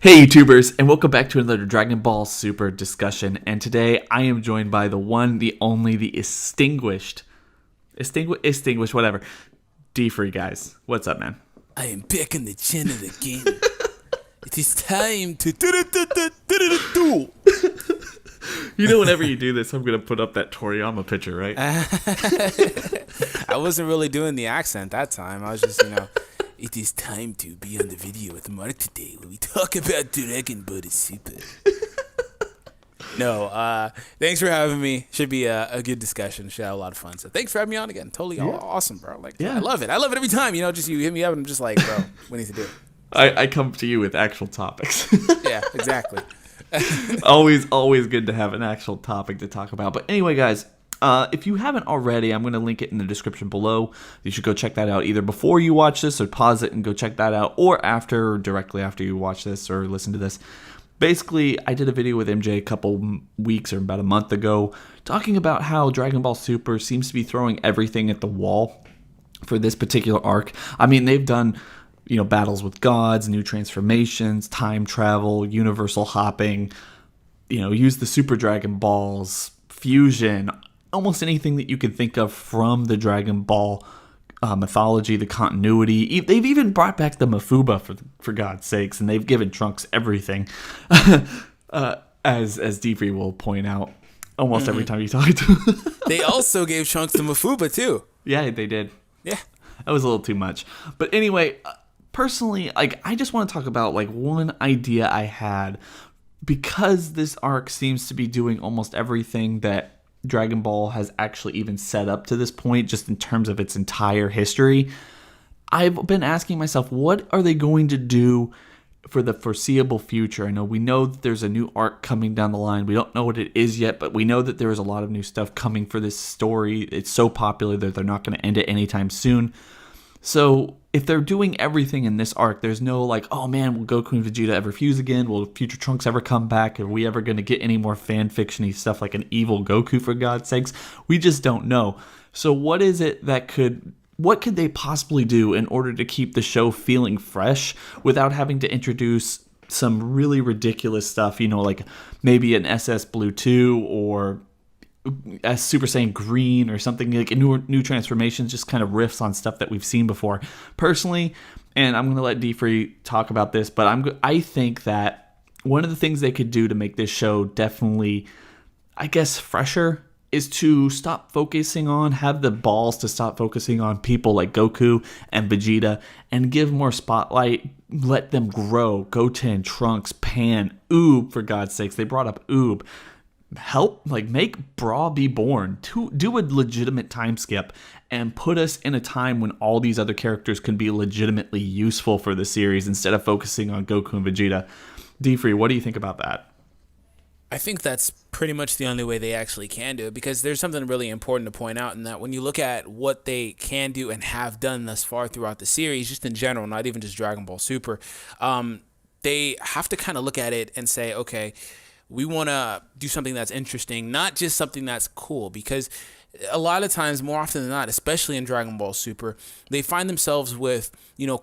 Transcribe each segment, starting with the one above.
Hey YouTubers, and welcome back to another Dragon Ball Super discussion. And today I am joined by the one, the only, the extinguished, whatever, D-Free guys. What's up, man? I am back on the channel again. It is time to do. You know, whenever you do this, I'm gonna put up that Toriyama picture, right? I wasn't really doing the accent that time. I was just, it is time to be on the video with Mark today where we talk about Dragon Ball Super. No, thanks for having me. Should be a good discussion. Should have a lot of fun. So thanks for having me on again. Totally awesome, bro. I love it. I love it every time. Just you hit me up and I'm just like, bro, we need to do it. I come to you with actual topics. Yeah, exactly. always good to have an actual topic to talk about. But anyway, guys, if you haven't already, I'm going to link it in the description below. You should go check that out either before you watch this or pause it and go check that out, or after, or directly after you watch this or listen to this. Basically, I did a video with MJ a couple weeks or about a month ago talking about how Dragon Ball Super seems to be throwing everything at the wall for this particular arc. I mean, they've done battles with gods, new transformations, time travel, universal hopping, use the Super Dragon Balls, fusion, almost anything that you can think of from the Dragon Ball mythology, the continuity. They've even brought back the Mafuba, for God's sakes, and they've given Trunks everything, as D-Free will point out almost every time you talk to him. They also gave Trunks the Mafuba, too. Yeah, they did. Yeah. That was a little too much. But anyway, personally, I just want to talk about one idea I had, because this arc seems to be doing almost everything that Dragon Ball has actually even set up to this point, just in terms of its entire history. I've been asking myself, what are they going to do for the foreseeable future? We know that there's a new arc coming down the line. We don't know what it is yet, but we know that there is a lot of new stuff coming for this story. It's so popular that they're not going to end it anytime soon. So if they're doing everything in this arc, there's no oh man, will Goku and Vegeta ever fuse again? Will future Trunks ever come back? Are we ever going to get any more fan fiction-y stuff like an evil Goku, for God's sakes? We just don't know. So what is it what could they possibly do in order to keep the show feeling fresh without having to introduce some really ridiculous stuff, like maybe an SS Blue 2 or a Super Saiyan Green or something, like a new transformations, just kind of riffs on stuff that we've seen before. Personally, and I'm going to let D-Free talk about this, but I think that one of the things they could do to make this show definitely, fresher is to have the balls to stop focusing on people like Goku and Vegeta and give more spotlight, let them grow. Goten, Trunks, Pan, Oob, for God's sakes. They brought up Oob. Make Bra be born, to do a legitimate time skip and put us in a time when all these other characters can be legitimately useful for the series instead of focusing on Goku and Vegeta. D-Free, what do you think about that? I think that's pretty much the only way they actually can do it, because there's something really important to point out in that when you look at what they can do and have done thus far throughout the series, just in general, not even just Dragon Ball Super, they have to kind of look at it and say, okay, we want to do something that's interesting, not just something that's cool, because a lot of times, more often than not, especially in Dragon Ball Super, they find themselves with,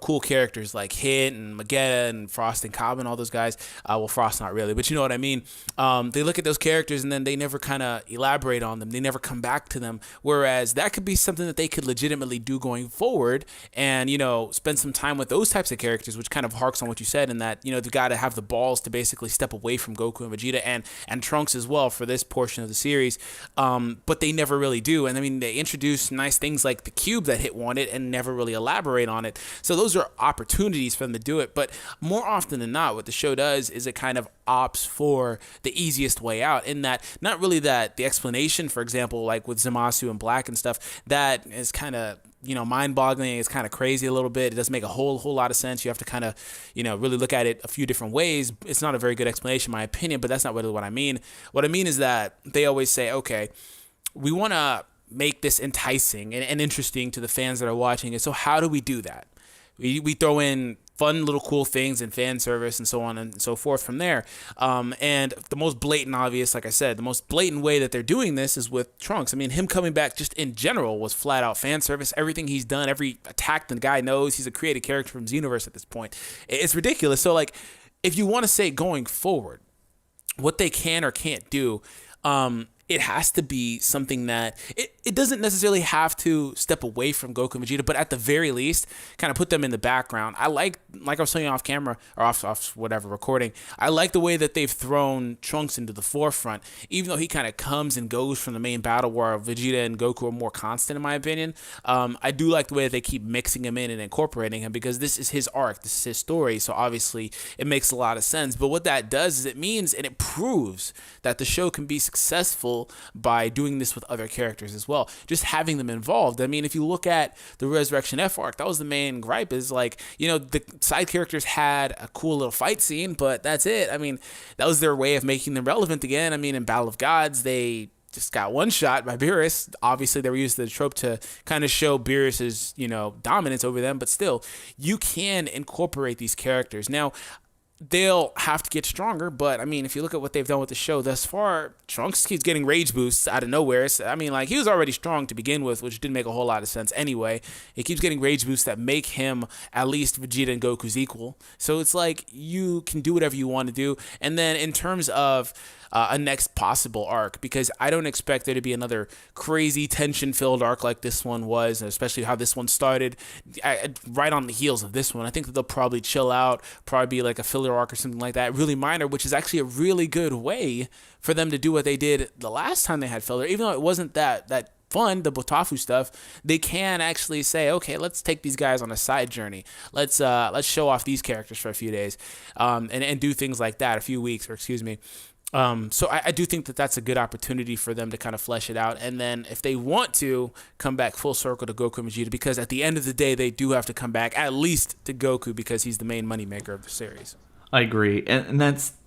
cool characters like Hit and Magetta and Frost and Cobb and all those guys. Well, Frost not really, but you know what I mean. They look at those characters and then they never kind of elaborate on them. They never come back to them. Whereas that could be something that they could legitimately do going forward and, spend some time with those types of characters, which kind of harks on what you said in that, they've got to have the balls to basically step away from Goku and Vegeta and Trunks as well for this portion of the series. But they never really do. And I mean, they introduce nice things like the cube that Hit wanted and never really elaborate on it. So those are opportunities for them to do it. But more often than not, what the show does is it kind of opts for the easiest way out, in that not really that the explanation, for example, like with Zamasu and Black and stuff, that is kind of mind-boggling. It's kind of crazy a little bit. It doesn't make a whole lot of sense. You have to kind of, really look at it a few different ways. It's not a very good explanation, in my opinion, but that's not really what I mean. What I mean is that they always say, okay, we want to make this enticing and interesting to the fans that are watching it. So how do we do that? We throw in fun little cool things and fan service and so on and so forth from there. And the most blatant, obvious, like I said, the most blatant way that they're doing this is with Trunks. I mean, him coming back just in general was flat out fan service. Everything he's done, every attack the guy knows, he's a created character from Xenoverse at this point. It's ridiculous. So like, if you want to say going forward, what they can or can't do, it has to be something that it doesn't necessarily have to step away from Goku and Vegeta, but at the very least, kind of put them in the background. I like I was telling you off camera or off whatever recording, I like the way that they've thrown Trunks into the forefront, even though he kind of comes and goes from the main battle where Vegeta and Goku are more constant, in my opinion. I do like the way that they keep mixing him in and incorporating him because this is his arc, this is his story, so obviously it makes a lot of sense. But what that does is it means and it proves that the show can be successful by doing this with other characters as well, just having them involved. I mean, if you look at the Resurrection F arc, that was the main gripe, is like, the side characters had a cool little fight scene, but that's it. I mean, that was their way of making them relevant again. I mean, in Battle of Gods, they just got one shot by Beerus. Obviously, they were used the trope to kind of show Beerus's, dominance over them, but still, you can incorporate these characters. Now, they'll have to get stronger, but I mean, if you look at what they've done with the show thus far, Trunks keeps getting rage boosts out of nowhere. So, I mean, like, he was already strong to begin with, which didn't make a whole lot of sense anyway. He keeps getting rage boosts that make him at least Vegeta and Goku's equal. So it's like, you can do whatever you want to do. And then in terms of a next possible arc, because I don't expect there to be another crazy tension-filled arc like this one was, especially how this one started right on the heels of this one. I think that they'll probably chill out, probably be like a filler arc or something like that, really minor, which is actually a really good way for them to do what they did the last time they had filler. Even though it wasn't that fun, the Botafu stuff, they can actually say, okay, let's take these guys on a side journey. Let's show off these characters for a few days, and do things like that, a few weeks, or excuse me. So I do think that that's a good opportunity for them to kind of flesh it out. And then if they want to come back full circle to Goku and Vegeta, because at the end of the day, they do have to come back at least to Goku because he's the main moneymaker of the series. I agree. And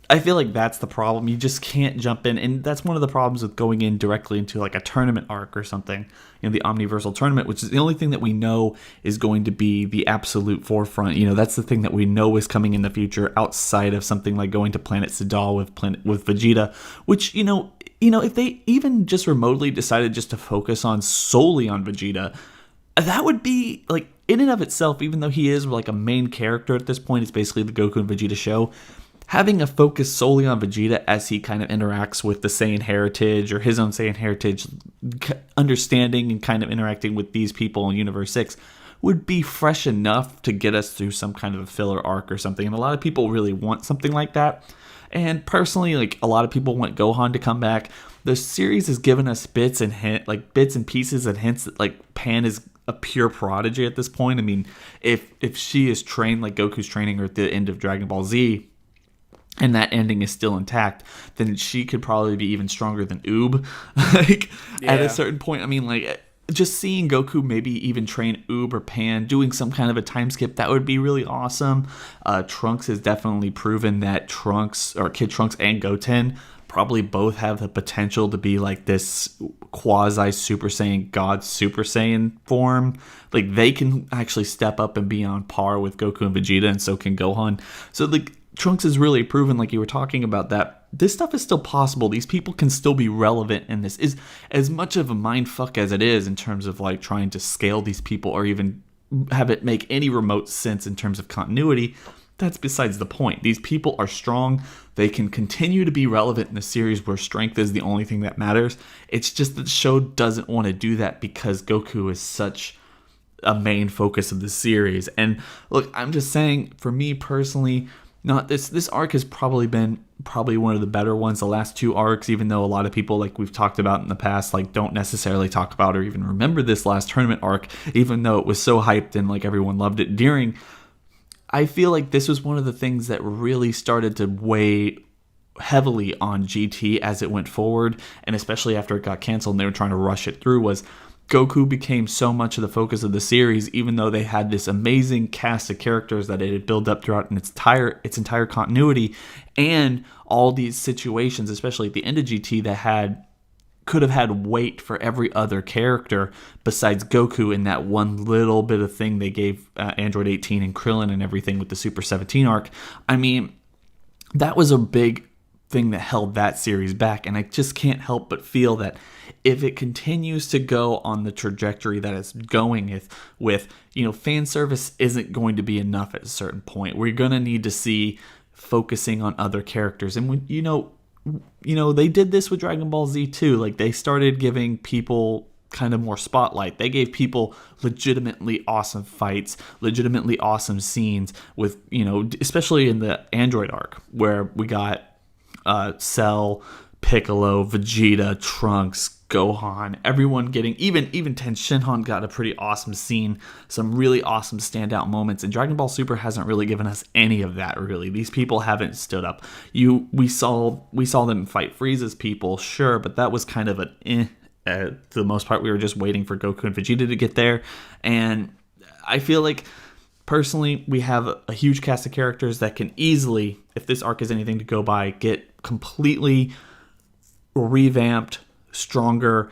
I feel like that's the problem. You just can't jump in. And that's one of the problems with going in directly into like a tournament arc or something, the Omniversal Tournament, which is the only thing that we know is going to be the absolute forefront. That's the thing that we know is coming in the future outside of something like going to Planet Sidal with Vegeta, which, if they even just remotely decided just to focus solely on Vegeta, that would be like, in and of itself, even though he is like a main character at this point, it's basically the Goku and Vegeta show. Having a focus solely on Vegeta as he kind of interacts with the Saiyan heritage or his own Saiyan heritage, understanding and kind of interacting with these people in Universe 6 would be fresh enough to get us through some kind of a filler arc or something. And a lot of people really want something like that. And personally, like, a lot of people want Gohan to come back. The series has given us bits and pieces and hints that like Pan is a pure prodigy at this point. I mean, if she is trained like Goku's training her at the end of Dragon Ball Z, and that ending is still intact, then she could probably be even stronger than Oob. At a certain point, I mean, like, just seeing Goku maybe even train Oob or Pan, doing some kind of a time skip, that would be really awesome. Trunks has definitely proven that Kid Trunks and Goten probably both have the potential to be like this quasi Super Saiyan God Super Saiyan form. Like, they can actually step up and be on par with Goku and Vegeta, and so can Gohan. So, like, Trunks has really proven, like you were talking about, that this stuff is still possible. These people can still be relevant, and this is as much of a mindfuck as it is in terms of like trying to scale these people or even have it make any remote sense in terms of continuity. That's besides the point. These people are strong. They can continue to be relevant in a series where strength is the only thing that matters. It's just that the show doesn't want to do that because Goku is such a main focus of the series. And look, I'm just saying, for me personally, this arc has probably been one of the better ones. The last two arcs, even though a lot of people, like we've talked about in the past, like don't necessarily talk about or even remember this last tournament arc, even though it was so hyped and like everyone loved it I feel like this was one of the things that really started to weigh heavily on GT as it went forward, and especially after it got canceled and they were trying to rush it through, was Goku became so much of the focus of the series, even though they had this amazing cast of characters that it had built up throughout its entire continuity, and all these situations, especially at the end of GT, that could have had weight for every other character besides Goku in that one little bit of thing they gave Android 18 and Krillin and everything with the Super 17 arc. I mean, that was a big thing that held that series back, and I just can't help but feel that if it continues to go on the trajectory that it's going with fan service isn't going to be enough at a certain point. We're going to need to see focusing on other characters. And when they did this with Dragon Ball Z too. Like, they started giving people kind of more spotlight. They gave people legitimately awesome fights, legitimately awesome scenes with, especially in the Android arc, where we got Cell, Piccolo, Vegeta, Trunks, Gohan, everyone getting, even Ten Shinhan got a pretty awesome scene, some really awesome standout moments, and Dragon Ball Super hasn't really given us any of that, really. These people haven't stood up. We saw them fight Frieza's people, sure, but that was kind of for the most part. We were just waiting for Goku and Vegeta to get there, and I feel like, personally, we have a huge cast of characters that can easily, if this arc is anything to go by, get completely revamped, stronger,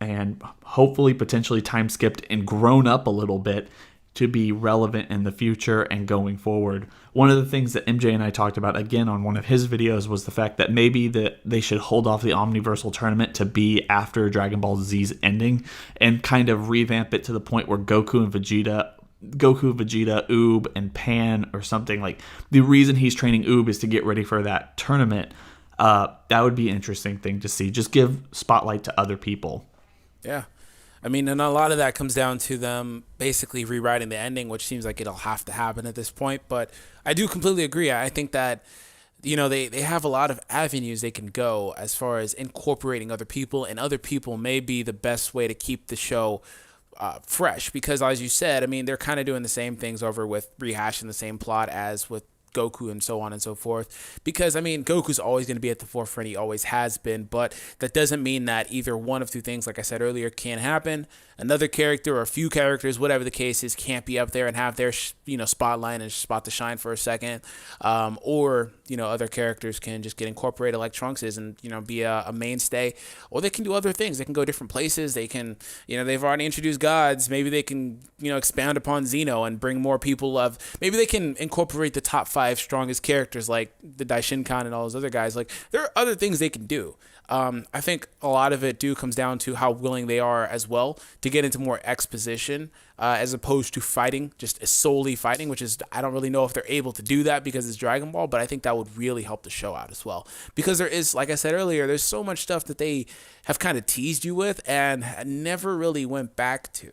and hopefully potentially time skipped and grown up a little bit to be relevant in the future and going forward. One of the things that MJ and I talked about again on one of his videos was the fact that maybe that they should hold off the Omniversal Tournament to be after Dragon Ball Z's ending and kind of revamp it to the point where Goku, Vegeta, Oob, and Pan or something. Like, the reason he's training Oob is to get ready for that tournament. That would be an interesting thing to see. Just give spotlight to other people. Yeah. I mean, and a lot of that comes down to them basically rewriting the ending, which seems like it'll have to happen at this point. But I do completely agree. I think that, they have a lot of avenues they can go as far as incorporating other people, and other people may be the best way to keep the show fresh. Because, as you said, I mean, they're kind of doing the same things over with rehashing the same plot as with Goku and so on and so forth, because I mean, Goku's always going to be at the forefront. He always has been, but that doesn't mean that either one of two things, like I said earlier, can't happen. Another character or a few characters, whatever the case is, can't be up there and have their spotlight and spot to shine for a second, or other characters can just get incorporated like Trunks is and be a mainstay, or they can do other things. They can go different places. They can they've already introduced gods. Maybe they can expand upon Xeno and bring more people of. Maybe they can incorporate the top 5 strongest characters like the Daishinkan and all those other guys. Like, there are other things they can do. I think a lot of it comes down to how willing they are as well to get into more exposition as opposed to fighting, just solely fighting, which is, I don't really know if they're able to do that because it's Dragon Ball, but I think that would really help the show out as well. Because there is, like I said earlier, there's so much stuff that they have kind of teased you with and never really went back to.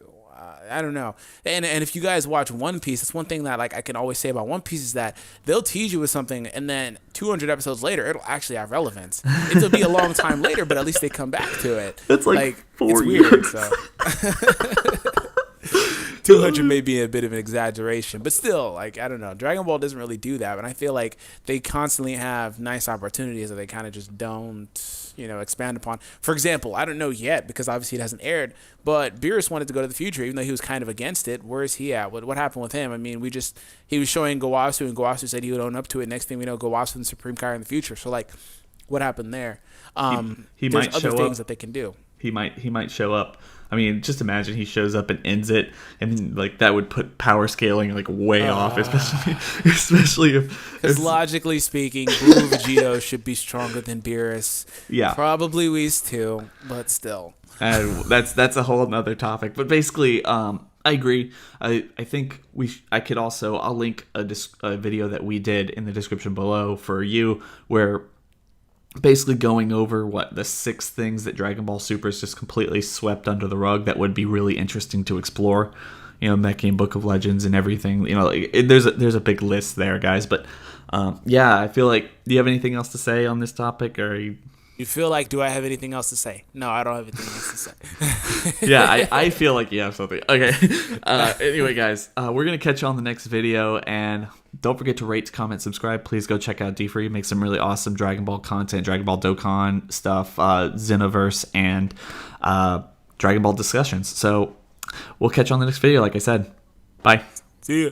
I don't know. And if you guys watch One Piece, that's one thing that I can always say about One Piece is that they'll tease you with something and then 200 episodes later, it'll actually have relevance. It'll be a long time later, but at least they come back to it. That's like 4 it's years. Weird, so. 200 may be a bit of an exaggeration, but still, I don't know. Dragon Ball doesn't really do that, and I feel like they constantly have nice opportunities that they kind of just don't, expand upon. For example, I don't know yet because obviously it hasn't aired, but Beerus wanted to go to the future, even though he was kind of against it. Where is he at? What happened with him? I mean, he was showing Gowasu, and Gowasu said he would own up to it. Next thing we know, Gowasu and Supreme Kai in the future. So, what happened there? He there's might other show things up. that they can do. He might show up. I mean, just imagine he shows up and ends it, and that would put power scaling way off, especially if. Because logically speaking, Blue Vegito should be stronger than Beerus. Yeah, probably Whis too, but still. That's a whole other topic. But basically, I agree. I think I'll link a video that we did in the description below for you, where basically going over the 6 things that Dragon Ball Super is just completely swept under the rug that would be really interesting to explore. Mech and Book of Legends and everything. There's a big list there, guys. But I feel like, do you have anything else to say on this topic, or You feel like, do I have anything else to say? No, I don't have anything else to say. Yeah, I feel like you have something. Okay. Anyway, guys, we're going to catch you on the next video. And don't forget to rate, comment, subscribe. Please go check out D-Free. Make some really awesome Dragon Ball content, Dragon Ball Dokkan stuff, Xenoverse, and Dragon Ball discussions. So we'll catch you on the next video, like I said. Bye. See ya.